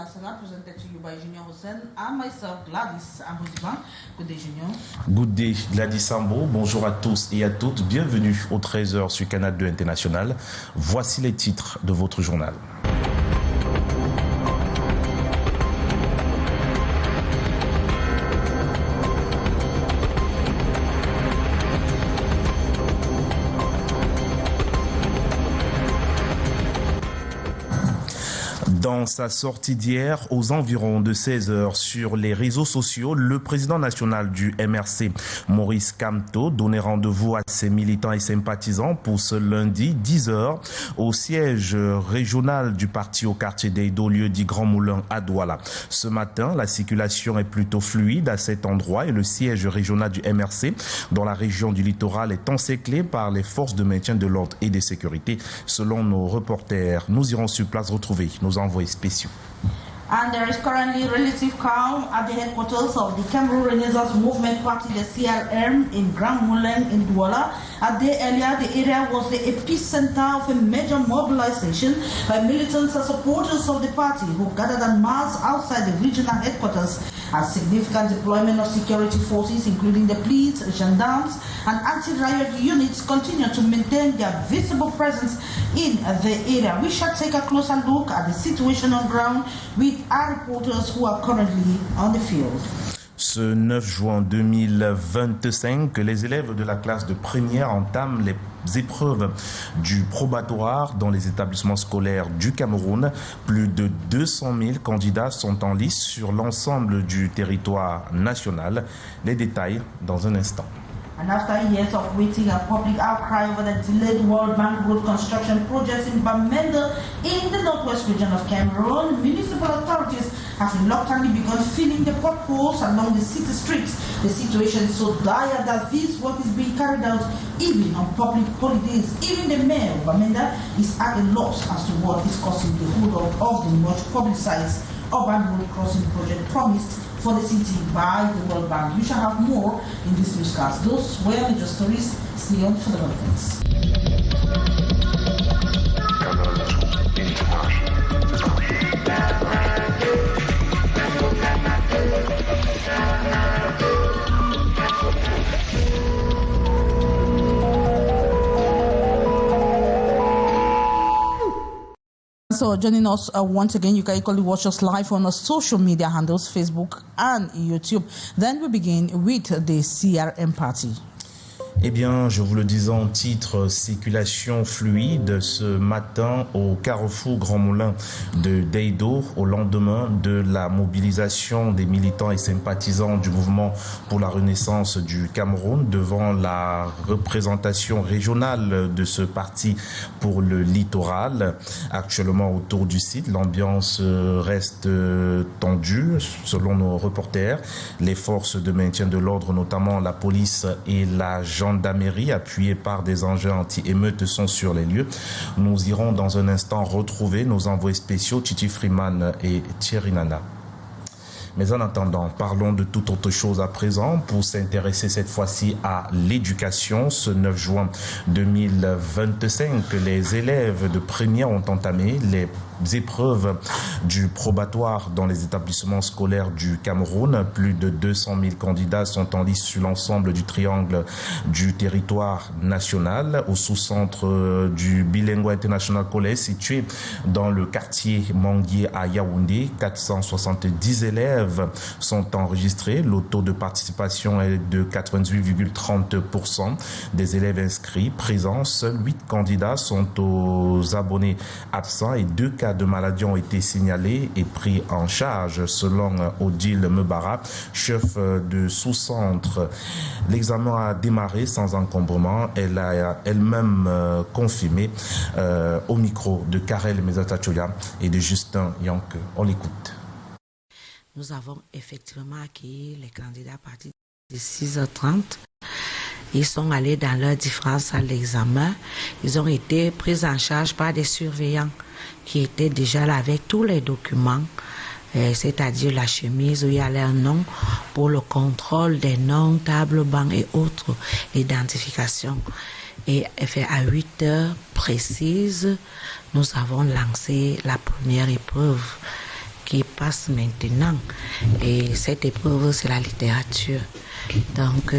International, presented to you by Junior Hussein and myself, Gladys Ambouziban. Good day, Junior. Good day, Gladys Ambo. Bonjour à tous et à toutes. Bienvenue au 13h sur Canal 2 International. Voici les titres de votre journal. Dans sa sortie d'hier, aux environs de 16h sur les réseaux sociaux, le président national du MRC, Maurice Kamto, donnait rendez-vous à ses militants et sympathisants pour ce lundi 10h au siège régional du parti au quartier d'Eido, lieu dit Grand Moulin à Douala. Ce matin, la circulation est plutôt fluide à cet endroit et le siège régional du MRC dans la région du littoral est encerclé par les forces de maintien de l'ordre et de sécurité. Selon nos reporters, nous irons sur place retrouver nos envoyés spéciaux. And there is currently relative calm at the headquarters of the Cameroon Renaissance Movement Party, the CRM, in Grand Moulin in Douala. A day earlier, the area was the epicenter of a major mobilization by militants and supporters of the party who gathered en masse outside the regional headquarters. A significant deployment of security forces, including the police, gendarmes, and anti-riot units, continue to maintain their visible presence in the area. We shall take a closer look at the situation on ground with our reporters who are currently on the field. Ce 9 juin 2025, les élèves de la classe de première entament les épreuves du probatoire dans les établissements scolaires du Cameroun. Plus de 200 000 candidats sont en lice sur l'ensemble du territoire national. Les détails dans un instant. And after years of waiting and public outcry over the delayed World Bank road construction projects in Bamenda in the northwest region of Cameroon, municipal authorities have reluctantly begun filling the potholes along the city streets. The situation is so dire that this work is being carried out even on public holidays. Even the mayor of Bamenda is at a loss as to what is causing the hold-up of the much publicized urban road crossing project promised for the city by the World Bank. You shall have more in this newscast. Those were the stories. Stay on for the developments. So joining us once again, you can equally watch us live on our social media handles, Facebook and YouTube. Then we begin with the CRM party. Eh bien, je vous le disais en titre, circulation fluide ce matin au carrefour Grand Moulin de Deido au lendemain de la mobilisation des militants et sympathisants du mouvement pour la renaissance du Cameroun devant la représentation régionale de ce parti pour le littoral. Actuellement autour du site, l'ambiance reste tendue selon nos reporters. Les forces de maintien de l'ordre, notamment la police et la gendarmerie appuyés par des engins anti-émeutes sont sur les lieux. Nous irons dans un instant retrouver nos envoyés spéciaux Titi Freeman et Thierry Nana. Mais en attendant, parlons de toute autre chose à présent pour s'intéresser cette fois-ci à l'éducation. Ce 9 juin 2025, les élèves de première ont entamé les épreuves du probatoire dans les établissements scolaires du Cameroun. Plus de 200 000 candidats sont en lice sur l'ensemble du triangle du territoire national au sous-centre du Bilingual International College situé dans le quartier Manguier à Yaoundé. 470 élèves sont enregistrés. Le taux de participation est de 98,30% des élèves inscrits. Présents, seuls 8 candidats sont aux abonnés absents et 2 cas de maladies ont été signalés et pris en charge selon Odile Mebara, chef de sous-centre. L'examen a démarré sans encombrement. Elle a elle-même confirmé au micro de Karel Mezatachoya et de Justin Yanke. On l'écoute. Nous avons effectivement accueilli les candidats à partir de 6h30. Ils sont allés dans leur différentes salles d'examen. Ils ont été pris en charge par des surveillants qui étaient déjà là avec tous les documents, c'est-à-dire la chemise où il y a leur nom pour le contrôle des noms, tables, bancs et autres identifications. Et fait à 8h précises, nous avons lancé la première épreuve qui passe maintenant. Et cette épreuve, c'est la littérature. Donc,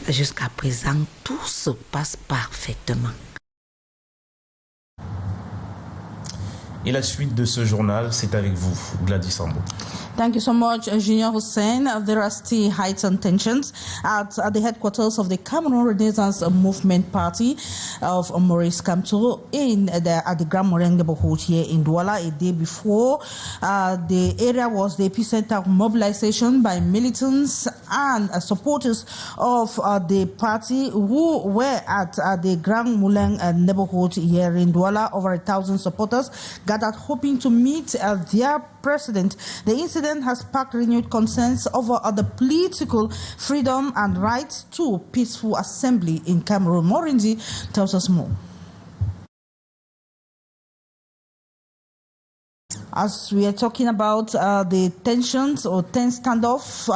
jusqu'à présent, tout se passe parfaitement. Et la suite de ce journal, c'est avec vous, Gladys Sambo. Thank you so much, Junior Hussein. There are still heightened tensions at the headquarters of the Cameroon Renaissance Movement Party of Maurice Kamto at the Grand Moulin neighborhood here in Douala. A day before, the area was the epicenter of mobilization by militants and supporters of the party who were at the Grand Moulin neighborhood here in Douala. Over 1,000 supporters gathered hoping to meet their president. The incident has sparked renewed concerns over the political freedom and right to peaceful assembly in Cameroon. Morinzi tells us more. As we are talking about the tensions or tense standoff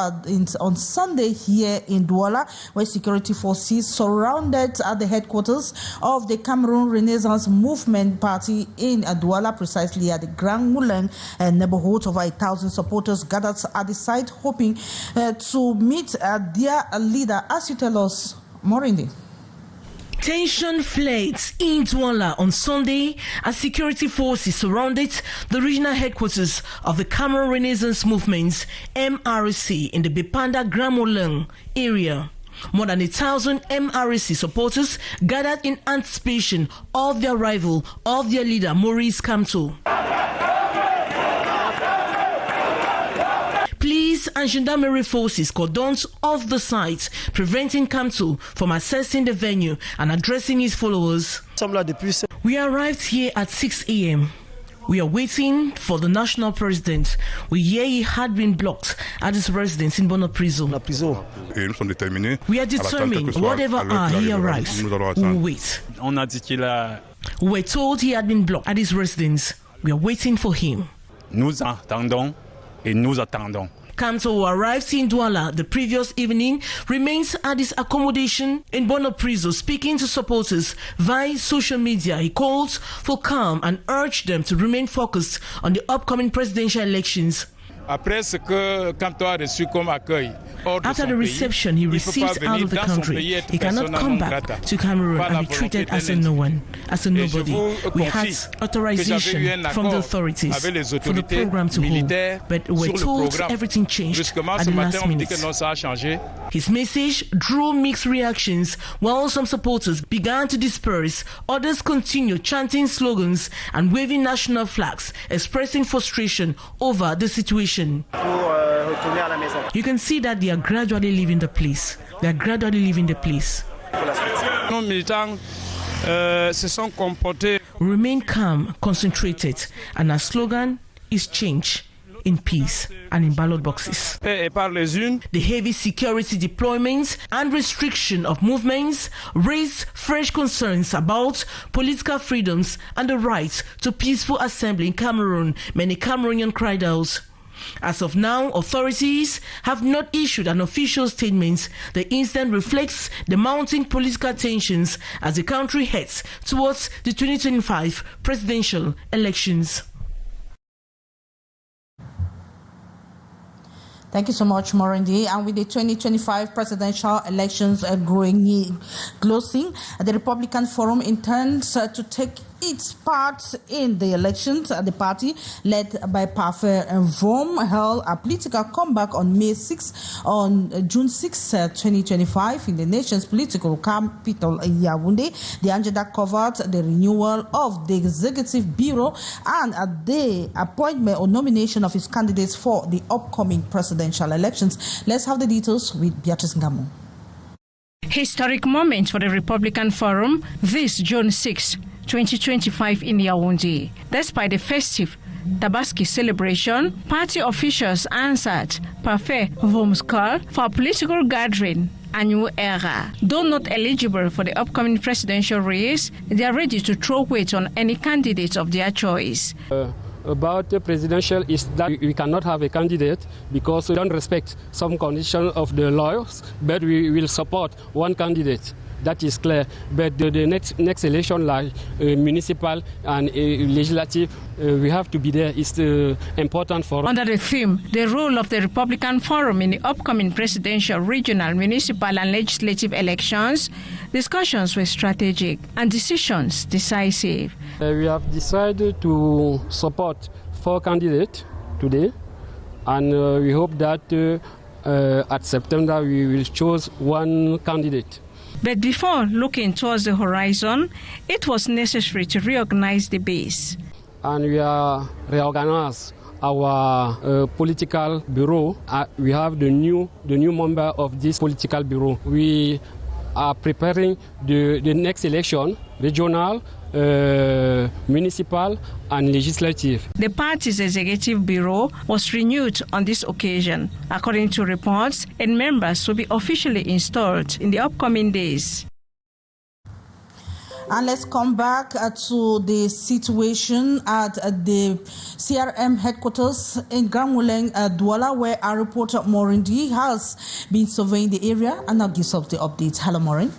on Sunday here in Douala, where security forces surrounded at the headquarters of the Cameroon Renaissance Movement Party in Douala, precisely at the Grand Moulin neighborhood. Over 1,000 supporters gathered at the site, hoping to meet their leader. As you tell us, Morindi. Tension flared in Douala on Sunday as security forces surrounded the regional headquarters of the Cameroon Renaissance Movement (MRC) in the Bipanda Grand Moulin area. More than 1,000 MRC supporters gathered in anticipation of the arrival of their leader Maurice Kamto. Police and gendarmerie forces cordoned off the site, preventing Kamto from accessing the venue and addressing his followers. We arrived here at 6 a.m. We are waiting for the national president. We hear he had been blocked at his residence in Bono Prison. We are determined, whatever hour he arrives, we will wait. We were told he had been blocked at his residence. We are waiting for him. Nous attendons et nous attendons. Kamto, who arrived in Douala the previous evening, remains at his accommodation in Bono Prison, speaking to supporters via social media. He calls for calm and urged them to remain focused on the upcoming presidential elections. Après ce que Kamto a reçu comme accueil, after the reception he received out of the country, he cannot come back to Cameroon and be treated as a no one, as a nobody. We had authorization from the authorities for the program to hold, but we were told everything changed at the last minute. His message drew mixed reactions. While some supporters began to disperse, others continued chanting slogans and waving national flags, expressing frustration over the situation. You can see that they are gradually leaving the place. They are gradually leaving the place. Remain calm, concentrated, and our slogan is change in peace and in ballot boxes. The heavy security deployments and restriction of movements raised fresh concerns about political freedoms and the right to peaceful assembly in Cameroon. Many Cameroonians cried out. As of now, authorities have not issued an official statement. The incident reflects the mounting political tensions as the country heads towards the 2025 presidential elections. Thank you so much, Morindi. And with the 2025 presidential elections closing, the Republican Forum intends to take its part in the elections. The party, led by Parfait Vom, held a political comeback on June 6, 2025, in the nation's political capital, Yaoundé. The agenda covered the renewal of the Executive Bureau and the appointment or nomination of its candidates for the upcoming presidential elections. Let's have the details with Beatrice Ngamo. Historic moment for the Republican Forum this June 6, 2025 in Yaoundé. Despite the festive Tabaski celebration, party officials answered Parfait Vom's call for a political gathering, a new era. Though not eligible for the upcoming presidential race, they are ready to throw weight on any candidate of their choice. About the presidential is that we cannot have a candidate because we don't respect some conditions of the laws, but we will support one candidate. that is clear. But the next election, like municipal and legislative, we have to be there. It's important for us. Under the theme, the role of the Republican Forum in the upcoming presidential, regional, municipal and legislative elections, discussions were strategic and decisions decisive. We have decided to support 4 candidates today, and we hope that at September we will choose 1 candidate. But before looking towards the horizon, it was necessary to reorganize the base. And we are reorganized our political bureau. We have the new member of this political bureau. We are preparing the next election, regional, municipal and legislative. The party's executive bureau was renewed on this occasion, according to reports, and members will be officially installed in the upcoming days. And let's come back to the situation at the CRM headquarters in Grand Moulin, Douala, where our reporter Maureen D has been surveying the area and now gives us the updates. Hello, Maureen.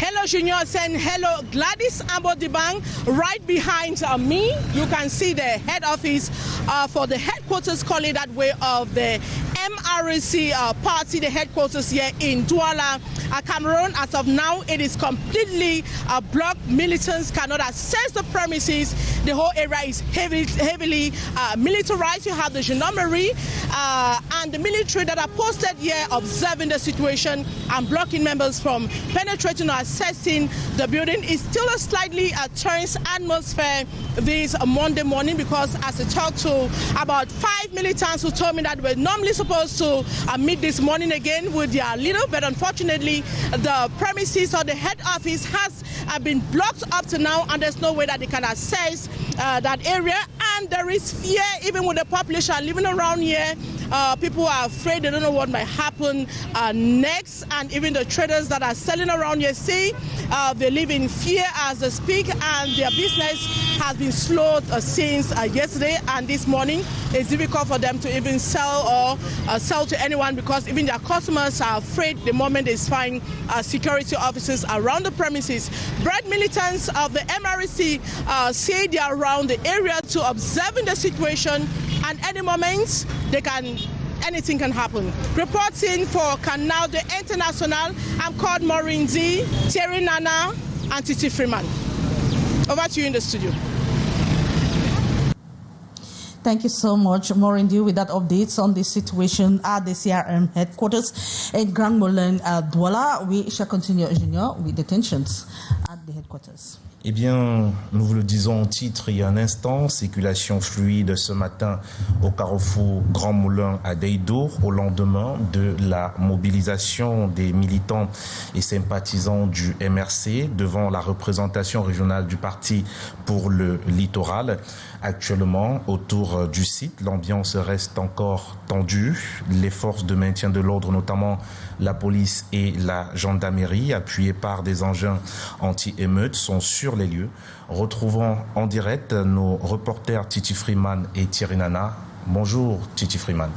Hello, Junior, and hello, Gladys Ambodibang. Right behind me, you can see the head office for the headquarters, call it that way, of the MRC party, the headquarters here in Douala, Cameroon. As of now, it is completely blocked. Militants cannot access the premises. The whole area is heavily militarized. You have the gendarmerie and the military that are posted here observing the situation and blocking members from penetrating or accessing the building. It's still a slightly tense atmosphere this Monday morning, because as I talked to about 5 militants who told me that we're normally supposed to meet this morning again with their leader, but unfortunately the premises or the head office has been blocked up to now, and there's no way that they can access that area. And there is fear even with the population living around here. People are afraid, they don't know what might happen next, and even the traders that are selling around here say they live in fear as they speak, and their business has been slowed since yesterday, and this morning it's difficult for them to even sell or sell to anyone, because even their customers are afraid the moment they find security officers around the premises. Bright militants of the MRC say they are around the area to observing the situation, and any moment anything can happen. Reporting for Canal de International, I'm called Maureen D, Thierry Nana, and Titi Freeman. Over to you in the studio. Thank you so much, Maureen D, with that updates on the situation at the CRM headquarters in Grand Moulin, Douala. We shall continue, Junior, with the tensions at the headquarters. Eh bien, nous vous le disons en titre il y a un instant, circulation fluide ce matin au carrefour Grand Moulin à Deido, au lendemain de la mobilisation des militants et sympathisants du MRC devant la représentation régionale du parti pour le littoral. Actuellement, autour du site, l'ambiance reste encore tendue. Les forces de maintien de l'ordre, notamment la police et la gendarmerie, appuyées par des engins anti-émeutes, sont sur les lieux. Retrouvons en direct nos reporters Titi Freeman et Thierry Nana. Bonjour Titi Freeman.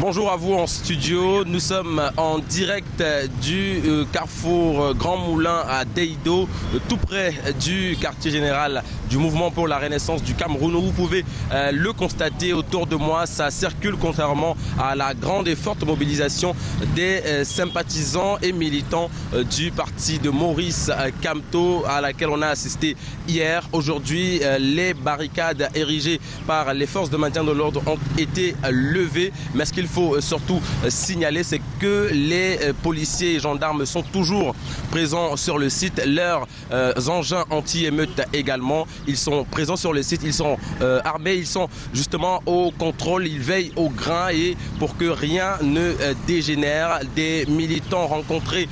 Bonjour à vous en studio, nous sommes en direct du carrefour Grand Moulin à Deido, tout près du quartier général du mouvement pour la renaissance du Cameroun. Vous pouvez le constater autour de moi, ça circule contrairement à la grande et forte mobilisation des sympathisants et militants du parti de Maurice Kamto à laquelle on a assisté hier. Aujourd'hui, les barricades érigées par les forces de maintien de l'ordre ont été levées, mais ce qu'il faut surtout signaler, c'est que les policiers et gendarmes sont toujours présents sur le site, leurs engins anti-émeutes également. Ils sont présents sur le site, ils sont armés, ils sont justement au contrôle, ils veillent au grain et pour que rien ne dégénère. Des militants rencontrés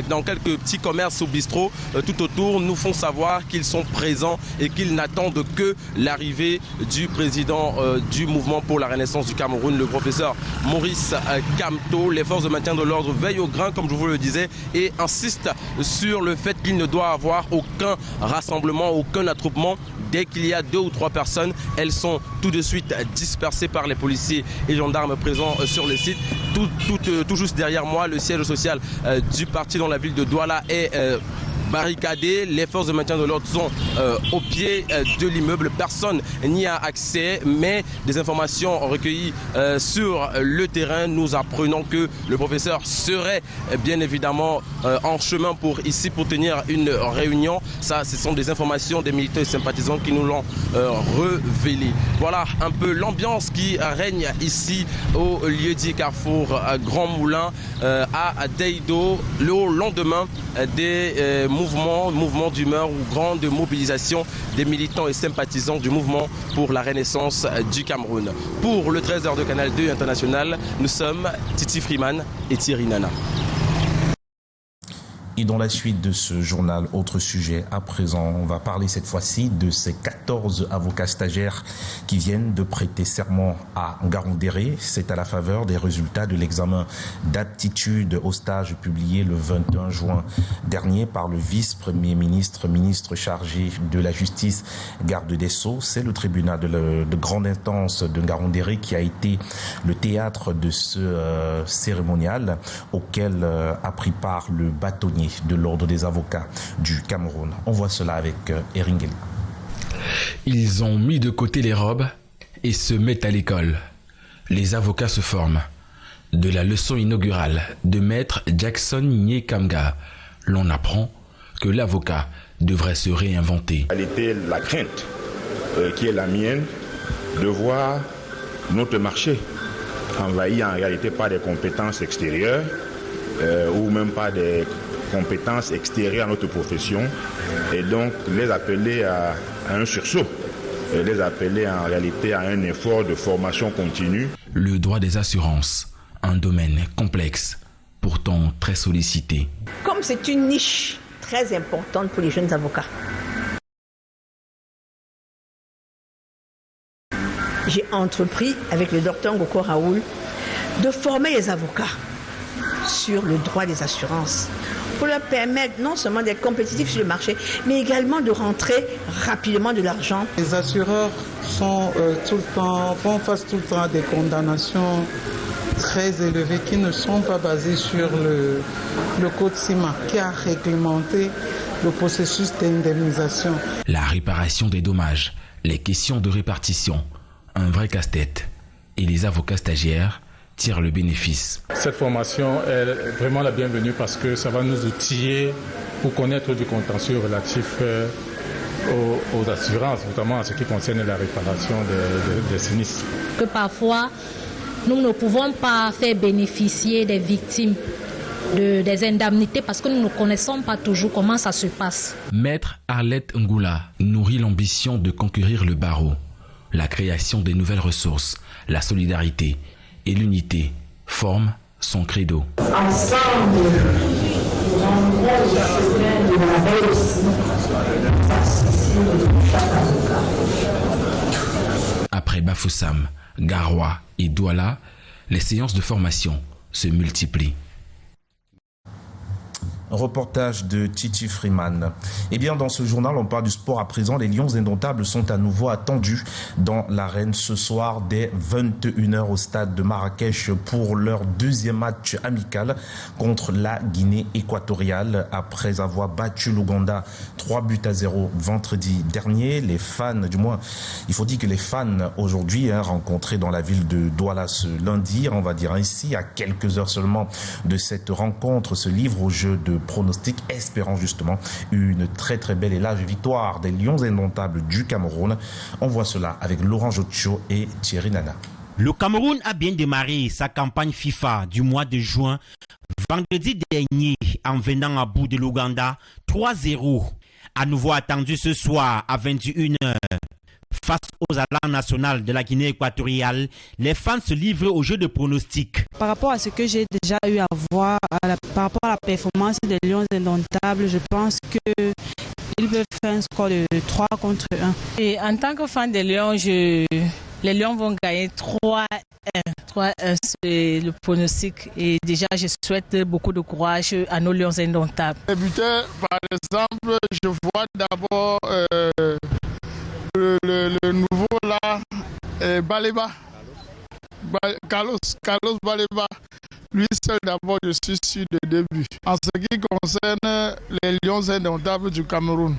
dans quelques petits commerces ou bistrots tout autour nous font savoir qu'ils sont présents et qu'ils n'attendent que l'arrivée du président du mouvement pour la renaissance du Cameroun, le professeur Maurice Kamto. Les forces de maintien de l'ordre veillent au grain, comme je vous le disais, et insistent sur le fait qu'il ne doit avoir aucun rassemblement, aucun attroupement. Dès qu'il y a 2 ou 3 personnes, elles sont tout de suite dispersées par les policiers et gendarmes présents sur le site. Tout juste derrière moi, le siège social du parti dans la ville de Douala est barricadé. Les forces de maintien de l'ordre sont au pied de l'immeuble. Personne n'y a accès, mais des informations recueillies sur le terrain, nous apprenons que le professeur serait bien évidemment en chemin pour tenir une réunion. Ça, ce sont des informations des militants et sympathisants qui nous l'ont révélé. Voilà un peu l'ambiance qui règne ici au lieu-dit Carrefour Grand Moulin à Deido, le lendemain des mouvement d'humeur ou grande mobilisation des militants et sympathisants du mouvement pour la renaissance du Cameroun. Pour le 13h de Canal 2 International, nous sommes Titi Freeman et Thierry Nana. Et dans la suite de ce journal, autre sujet à présent, on va parler cette fois-ci de ces 14 avocats stagiaires qui viennent de prêter serment à Ngaroundéré. C'est à la faveur des résultats de l'examen d'aptitude au stage publié le 21 juin dernier par le vice-premier ministre, ministre chargé de la justice, garde des Sceaux. C'est le tribunal de grande instance de Ngaroundéré qui a été le théâtre de ce cérémonial auquel a pris part le bâtonnier de l'ordre des avocats du Cameroun. On voit cela avec Eringeli. Ils ont mis de côté les robes et se mettent à l'école. Les avocats se forment. De la leçon inaugurale de maître Jackson Nyekamga, l'on apprend que l'avocat devrait se réinventer. Elle était la crainte qui est la mienne de voir notre marché envahi en réalité par des compétences extérieures ou même pas des compétences extérieures à notre profession, et donc les appeler à un sursaut, et les appeler en réalité à un effort de formation continue. Le droit des assurances, un domaine complexe, pourtant très sollicité. Comme c'est une niche très importante pour les jeunes avocats, j'ai entrepris avec le docteur Ngoko Raoul de former les avocats sur le droit des assurances, pour leur permettre non seulement d'être compétitifs sur le marché, mais également de rentrer rapidement de l'argent. Les assureurs font tout le temps des condamnations très élevées qui ne sont pas basées sur le code CIMA qui a réglementé le processus d'indemnisation. La réparation des dommages, les questions de répartition, un vrai casse-tête. Et les avocats stagiaires tirent le bénéfice. Cette formation est vraiment la bienvenue parce que ça va nous outiller pour connaître du contentieux relatif aux assurances, notamment en ce qui concerne la réparation des sinistres. Que parfois, nous ne pouvons pas faire bénéficier des victimes des indemnités parce que nous ne connaissons pas toujours comment ça se passe. Maître Arlette Ngoula nourrit l'ambition de conquérir le barreau, la création des nouvelles ressources, la solidarité et l'unité forment son credo. Ensemble, nous rendrons le chemin de la réussite, de chaque avocat. Après Bafoussam, Garoua et Douala, les séances de formation se multiplient. Reportage de Titi Freeman. Eh bien, dans ce journal, on parle du sport à présent. Les Lions indomptables sont à nouveau attendus dans l'arène ce soir dès 21h au stade de Marrakech pour leur deuxième match amical contre la Guinée équatoriale. Après avoir battu l'Ouganda 3-0 vendredi dernier, les fans, du moins, il faut dire que les fans aujourd'hui rencontrés dans la ville de Douala ce lundi, on va dire ainsi, à quelques heures seulement de cette rencontre, se livrent au jeu de pronostic, espérant justement une très très belle et large victoire des Lions indomptables du Cameroun. On voit cela avec Laurent Jotcho et Thierry Nana. Le Cameroun a bien démarré sa campagne FIFA du mois de juin. Vendredi dernier, en venant à bout de l'Ouganda, 3-0. À nouveau attendu ce soir à 21h. Face aux alarmes nationales de la Guinée équatoriale, les fans se livrent au jeu de pronostic. Par rapport à ce que j'ai déjà eu à voir, par rapport à la performance des Lions indomptables, je pense qu'ils peuvent faire un score de 3-1. Et en tant que fan des Lions, les Lions vont gagner 3-1. 3-1, c'est le pronostic. Et déjà, je souhaite beaucoup de courage à nos Lions indomptables. Les buteurs, par exemple, je vois d'abord le nouveau là, Baleba. Carlos Baleba. Lui seul d'abord, je suis sûr de début. En ce qui concerne les Lions indomptables du Cameroun,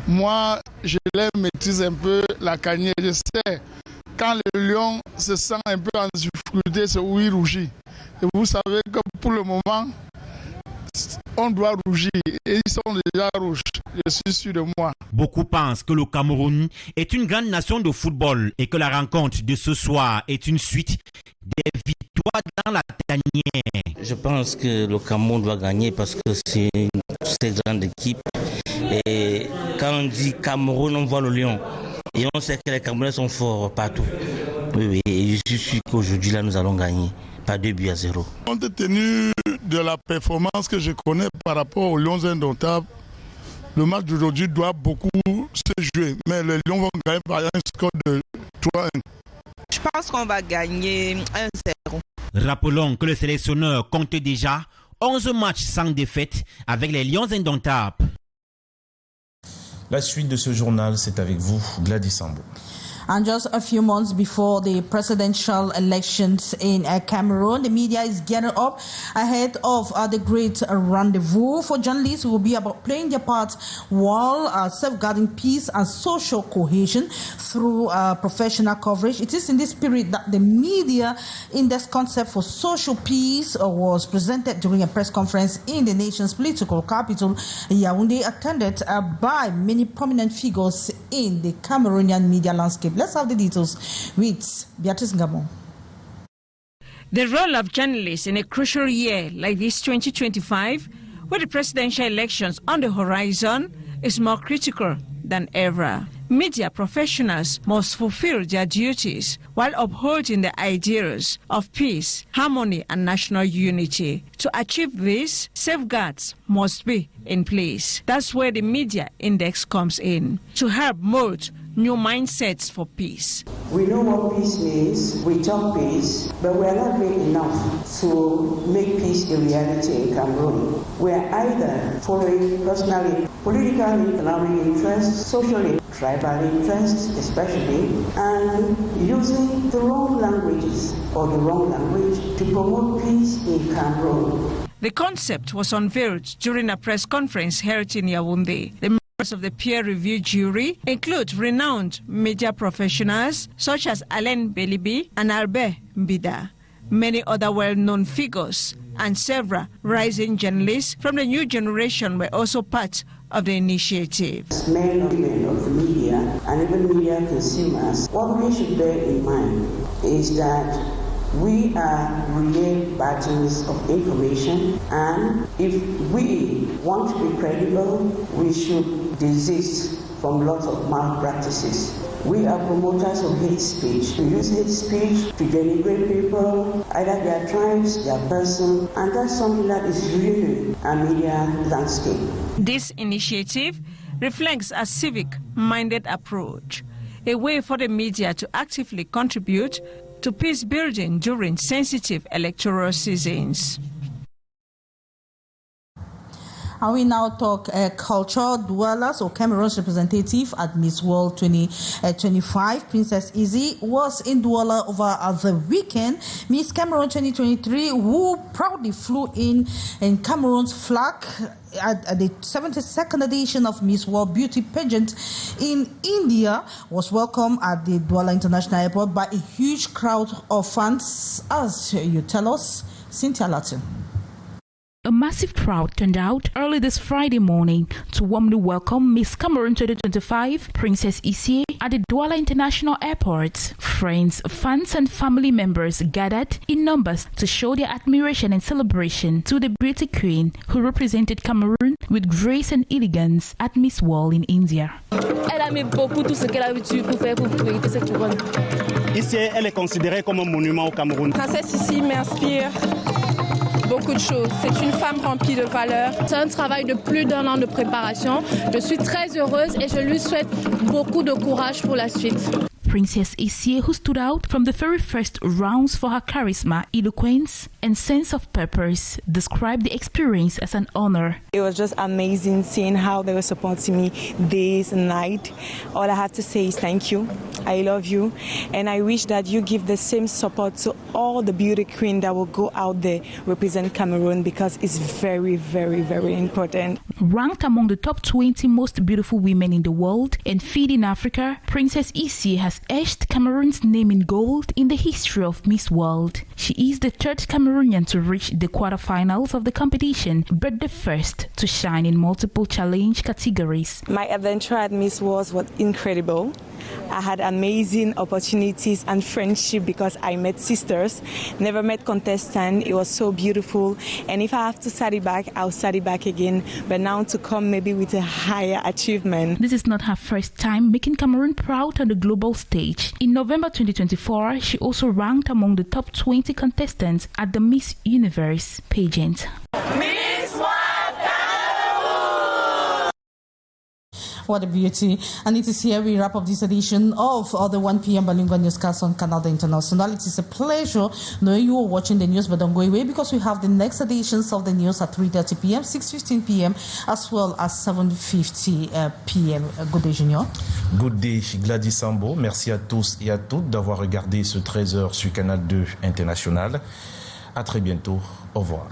moi, je les maîtrise un peu la cagnière. Je sais, quand le lion se sent un peu en difficulté, c'est où il rougit. Et vous savez que pour le moment, on doit rougir. Et ils sont déjà rouges, je suis sûr de moi. Beaucoup pensent que le Cameroun est une grande nation de football et que la rencontre de ce soir est une suite des victoires dans la tanière. Je pense que le Cameroun doit gagner parce que c'est une très grande équipe. Et quand on dit Cameroun, on voit le lion. Et on sait que les Camerounais sont forts partout. Oui, et je suis sûr qu'aujourd'hui, là, nous allons gagner. Pas 2-0. Compte tenu de la performance que je connais par rapport aux Lions indomptables, le match d'aujourd'hui doit beaucoup se jouer. Mais les Lions vont gagner par un score de 3-1. Je pense qu'on va gagner 1-0. Rappelons que le sélectionneur compte déjà 11 matchs sans défaite avec les Lions indomptables. La suite de ce journal, c'est avec vous, Gladys Sambo. And just a few months before the presidential elections in Cameroon, the media is getting up ahead of the great rendezvous for journalists who will be about playing their part while safeguarding peace and social cohesion through professional coverage. It is in this spirit that the media index concept for social peace was presented during a press conference in the nation's political capital, Yaoundé, attended by many prominent figures in the Cameroonian media landscape. Let's have the details with Beatrice Ngabon. The role of journalists in a crucial year like this 2025, with the presidential elections on the horizon, is more critical than ever. Media professionals must fulfill their duties while upholding the ideals of peace, harmony, and national unity. To achieve this, safeguards must be in place. That's where the media index comes in, to help mold new mindsets for peace. We know what peace means, we talk peace, but we are not doing enough to make peace a reality in Cameroon. We are either following personal, political and economic interests, social, tribal interests especially, and using the wrong languages or the wrong language to promote peace in Cameroon. The concept was unveiled during a press conference held in Yaoundé. The members of the peer review jury include renowned media professionals such as Alain Belibi and Albert Mbida, many other well-known figures, and several rising journalists from the new generation were also part of the initiative. Men and women of the media and even media consumers, what we should bear in mind is that we are real battles of information, and if we want to be credible, we should desist from lots of malpractices. We are promoters of hate speech. We use hate speech to denigrate people, either their tribes, their person, and that's something that is really a media landscape. This initiative reflects a civic-minded approach, a way for the media to actively contribute to peace building during sensitive electoral seasons. And we now talk culture. Douala, or Cameroon's representative at Miss World 2025, Princess Izzy, was in Douala over the weekend. Miss Cameroon 2023, who proudly flew in Cameroon's flag at the 72nd edition of Miss World Beauty Pageant in India, was welcomed at the Douala International Airport by a huge crowd of fans, as you tell us, Cynthia Latin. A massive crowd turned out early this Friday morning to warmly welcome Miss Cameroon 2025, Princess Izzy, at the Douala International Airport. Friends, fans and family members gathered in numbers to show their admiration and celebration to the beauty queen who represented Cameroon with grace and elegance at Miss World in India. Elle a mis beaucoup tout ce qu'elle a eu pour faire pour mériter cette couronne. Ici, elle est considérée comme un monument au Cameroun. Princesse Izzy m'inspire beaucoup de choses. C'est une femme remplie de valeurs. C'est un travail de plus d'1 an de préparation. Je suis très heureuse et je lui souhaite beaucoup de courage pour la suite. Princess Isie, who stood out from the very first rounds for her charisma, eloquence, and sense of purpose, described the experience as an honor. It was just amazing seeing how they were supporting me days and night. All I have to say is thank you. I love you. And I wish that you give the same support to all the beauty queens that will go out there represent Cameroon, because it's very, very, very important. Ranked among the top 20 most beautiful women in the world and feeding Africa, Princess Isie has etched Cameroon's name in gold in the history of Miss World. She is the third Cameroonian to reach the quarterfinals of the competition, but the first to shine in multiple challenge categories. My adventure at Miss World was incredible. I had amazing opportunities and friendship because I met sisters, never met contestants. It was so beautiful. And if I have to study back, I'll study back again. But now to come maybe with a higher achievement. This is not her first time making Cameroon proud on the global stage. In November 2024, she also ranked among the top 20 contestants at the Miss Universe pageant. What a beauty. And it is here we wrap up this edition of the 1 p.m. bilingual newscast on Canada International. It is a pleasure knowing you are watching the news, but don't go away because we have the next editions of the news at 3:30 p.m., 6:15 p.m., as well as 7:50 p.m. Good day, Junior. Good day, Gladys Sambo. Merci à tous et à toutes d'avoir regardé ce 13h sur Canal 2 International. À très bientôt. Au revoir.